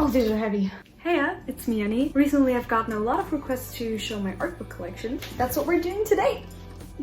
Oh, these are heavy. Heya, it's me, Annie. Recently I've gotten a lot of requests to show my art book collection. That's what we're doing today.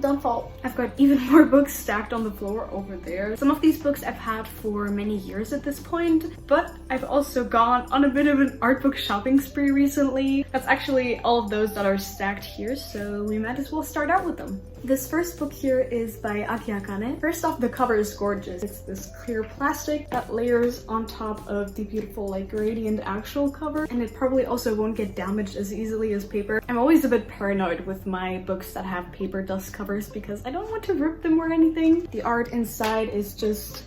Don't fall. I've got even more books stacked on the floor over there. Some of these books I've had for many years at this point, but I've also gone on a bit of an art book shopping spree recently. That's actually all of those that are stacked here, so we might as well start out with them. This first book here is by Aki Akane. First off, the cover is gorgeous. It's this clear plastic that layers on top of the beautiful like gradient actual cover, and it probably also won't get damaged as easily as paper. I'm always a bit paranoid with my books that have paper dust covers because I don't want to rip them or anything. The art inside is just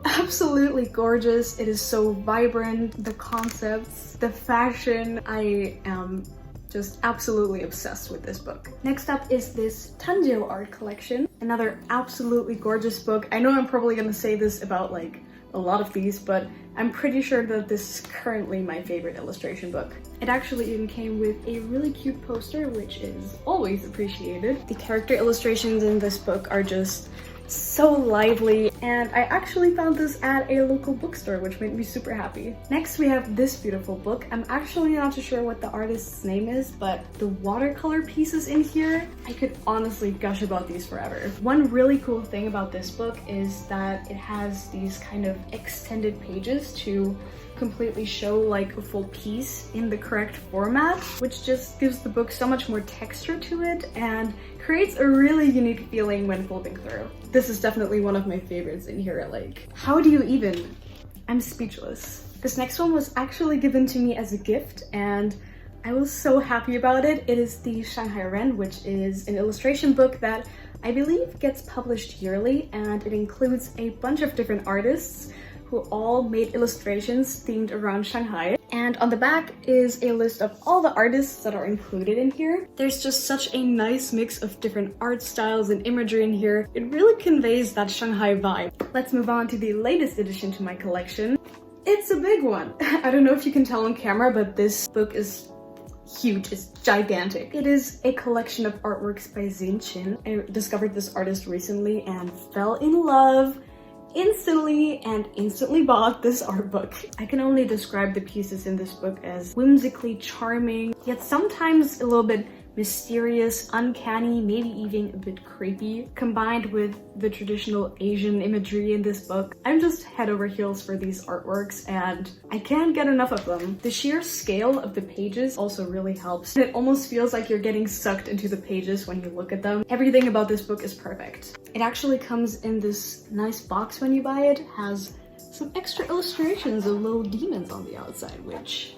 absolutely gorgeous. It is so vibrant. The concepts, the fashion, I am just absolutely obsessed with this book. Next up is this Tanjiu art collection. Another absolutely gorgeous book. I know I'm probably gonna say this about like a lot of these, but I'm pretty sure that this is currently my favorite illustration book. It actually even came with a really cute poster, which is always appreciated. The character illustrations in this book are just so lively, and I actually found this at a local bookstore, which made me super happy. Next we have this beautiful book. I'm actually not too sure what the artist's name is, but the watercolor pieces in here, I could honestly gush about these forever. One really cool thing about this book is that it has these kind of extended pages to completely show like a full piece in the correct format, which just gives the book so much more texture to it and creates a really unique feeling when folding through. This is definitely one of my favorites in here. Like, how do you even? I'm speechless. This next one was actually given to me as a gift and I was so happy about it. It is the Shanghai Wen, which is an illustration book that I believe gets published yearly, and it includes a bunch of different artists who all made illustrations themed around Shanghai. And on the back is a list of all the artists that are included in here. There's just such a nice mix of different art styles and imagery in here. It really conveys that Shanghai vibe. Let's move on to the latest addition to my collection. It's a big one. I don't know if you can tell on camera, but this book is huge. It's gigantic. It is a collection of artworks by Zinc. I discovered this artist recently and fell in love instantly and instantly bought this art book. I can only describe the pieces in this book as whimsically charming, yet sometimes a little bit mysterious, uncanny, maybe even a bit creepy, combined with the traditional Asian imagery in this book. I'm just head over heels for these artworks and I can't get enough of them. The sheer scale of the pages also really helps. It almost feels like you're getting sucked into the pages when you look at them. Everything about this book is perfect. It actually comes in this nice box when you buy it. It has some extra illustrations of little demons on the outside, which,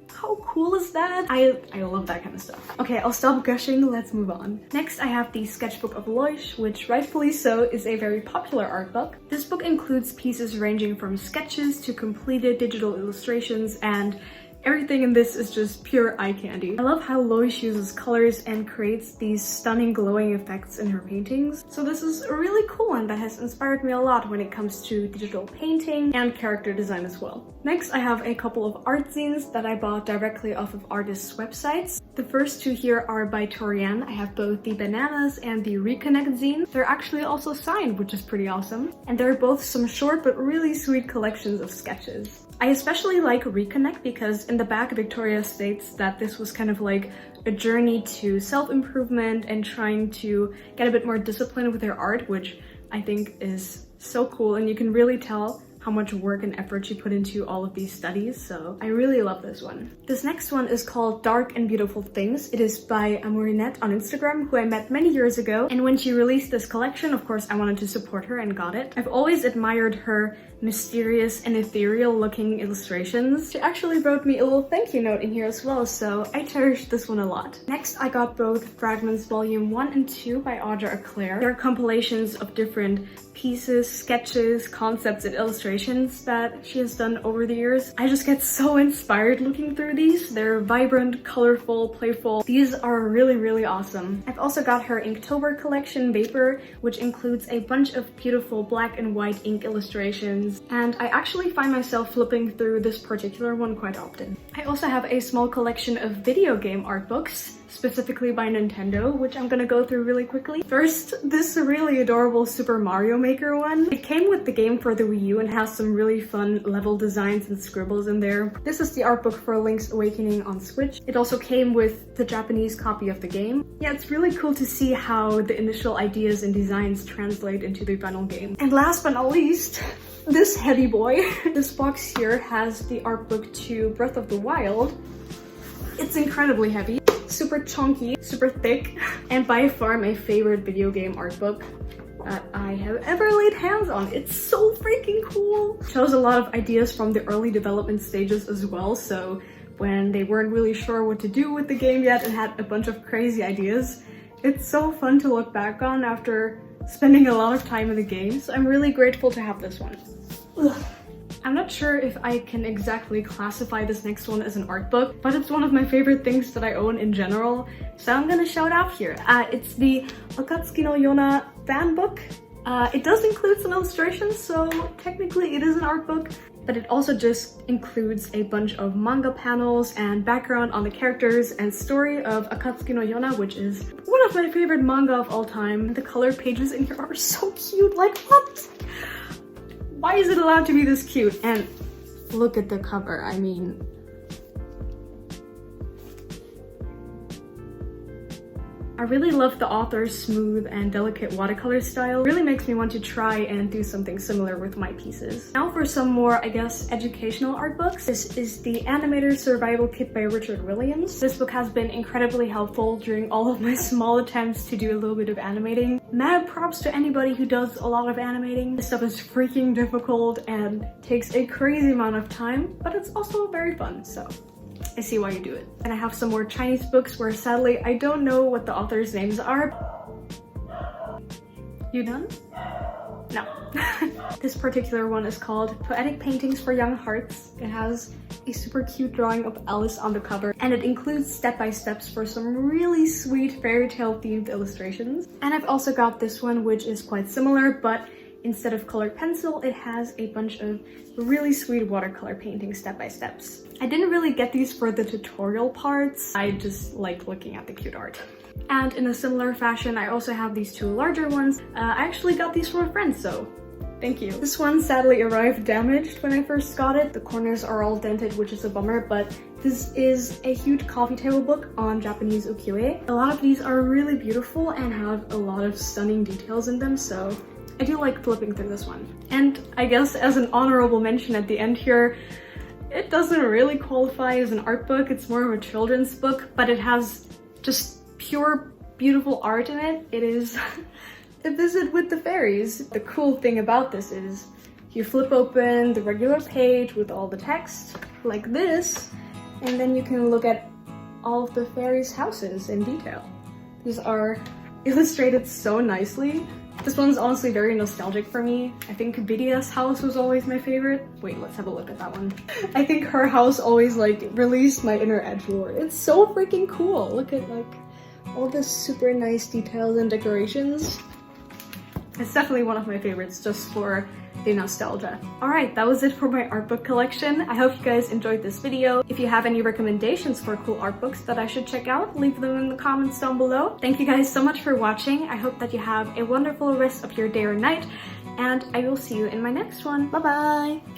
how cool is that? I love that kind of stuff. Okay, I'll stop gushing, let's move on. Next, I have the sketchbook of Lush, which rightfully so is a very popular art book. This book includes pieces ranging from sketches to completed digital illustrations, and everything in this is just pure eye candy. I love how Lush uses colors and creates these stunning glowing effects in her paintings. So this is a really cool one that has inspired me a lot when it comes to digital painting and character design as well. Next, I have a couple of art zines that I bought directly off of artists' websites. The first two here are by Taurean. I have both the Bananas and the Reconnect zine. They're actually also signed, which is pretty awesome. And they're both some short but really sweet collections of sketches. I especially like Reconnect because in the back Victoria states that this was kind of like a journey to self-improvement and trying to get a bit more disciplined with her art, which I think is so cool, and you can really tell how much work and effort she put into all of these studies, so I really love this one. This next one is called Dark and Beautiful Things. It is by Marinette on Instagram, who I met many years ago, and when she released this collection, of course, I wanted to support her and got it. I've always admired her mysterious and ethereal looking illustrations. She actually wrote me a little thank you note in here as well, so I cherish this one a lot. Next, I got both Fragments Volume 1 and 2 by Audra Eclair. They're compilations of different pieces, sketches, concepts, and illustrations that she has done over the years. I just get so inspired looking through these. They're vibrant, colorful, playful. These are really, really awesome. I've also got her Inktober collection, Vapor, which includes a bunch of beautiful black and white ink illustrations, and I actually find myself flipping through this particular one quite often. I also have a small collection of video game art books, specifically by Nintendo, which I'm gonna go through really quickly. First, this really adorable Super Mario Maker one. It came with the game for the Wii U and has some really fun level designs and scribbles in there. This is the art book for Link's Awakening on Switch. It also came with the Japanese copy of the game. Yeah, it's really cool to see how the initial ideas and designs translate into the final game. And last but not least, this heavy boy. This box here has the art book to Breath of the Wild. It's incredibly heavy, super chunky, super thick, and by far my favorite video game art book that I have ever laid hands on. It's so freaking cool. It shows a lot of ideas from the early development stages as well, so when they weren't really sure what to do with the game yet and had a bunch of crazy ideas, it's so fun to look back on after spending a lot of time in the game. So I'm really grateful to have this one. Ugh. I'm not sure if I can exactly classify this next one as an art book, but it's one of my favorite things that I own in general, so I'm gonna shout out here. It's the Akatsuki no Yona fan book. It does include some illustrations, so technically it is an art book, but it also just includes a bunch of manga panels and background on the characters and story of Akatsuki no Yona, which is one of my favorite manga of all time. The color pages in here are so cute, like what? Why is it allowed to be this cute? And look at the cover, I mean, I really love the author's smooth and delicate watercolor style. It really makes me want to try and do something similar with my pieces. Now for some more, I guess, educational art books. This is the Animator Survival Kit by Richard Williams. This book has been incredibly helpful during all of my small attempts to do a little bit of animating. Mad props to anybody who does a lot of animating. This stuff is freaking difficult and takes a crazy amount of time, but it's also very fun, so I see why you do it. And I have some more Chinese books where sadly I don't know what the authors' names are. You done? No. This particular one is called Poetic Paintings for Young Hearts. It has a super cute drawing of Alice on the cover, and it includes step-by-steps for some really sweet fairy tale themed illustrations. And I've also got this one, which is quite similar, but instead of colored pencil, it has a bunch of really sweet watercolor painting step-by-steps. I didn't really get these for the tutorial parts. I just like looking at the cute art. And in a similar fashion, I also have these two larger ones. I actually got these from a friend, so thank you. This one sadly arrived damaged when I first got it. The corners are all dented, which is a bummer, but this is a huge coffee table book on Japanese ukiyo-e. A lot of these are really beautiful and have a lot of stunning details in them, so I do like flipping through this one. And I guess as an honorable mention at the end here, it doesn't really qualify as an art book, it's more of a children's book, but it has just pure, beautiful art in it. It is A Visit with the Fairies. The cool thing about this is you flip open the regular page with all the text, like this, and then you can look at all of the fairies' houses in detail. These are illustrated so nicely. This one's honestly very nostalgic for me. I think Vidia's house was always my favorite. Wait, let's have a look at that one. I think her house always like released my inner edgelord. It's so freaking cool. Look at like all the super nice details and decorations. It's definitely one of my favorites just for the nostalgia. Alright, that was it for my art book collection. I hope you guys enjoyed this video. If you have any recommendations for cool art books that I should check out, leave them in the comments down below. Thank you guys so much for watching. I hope that you have a wonderful rest of your day or night, and I will see you in my next one. Bye bye!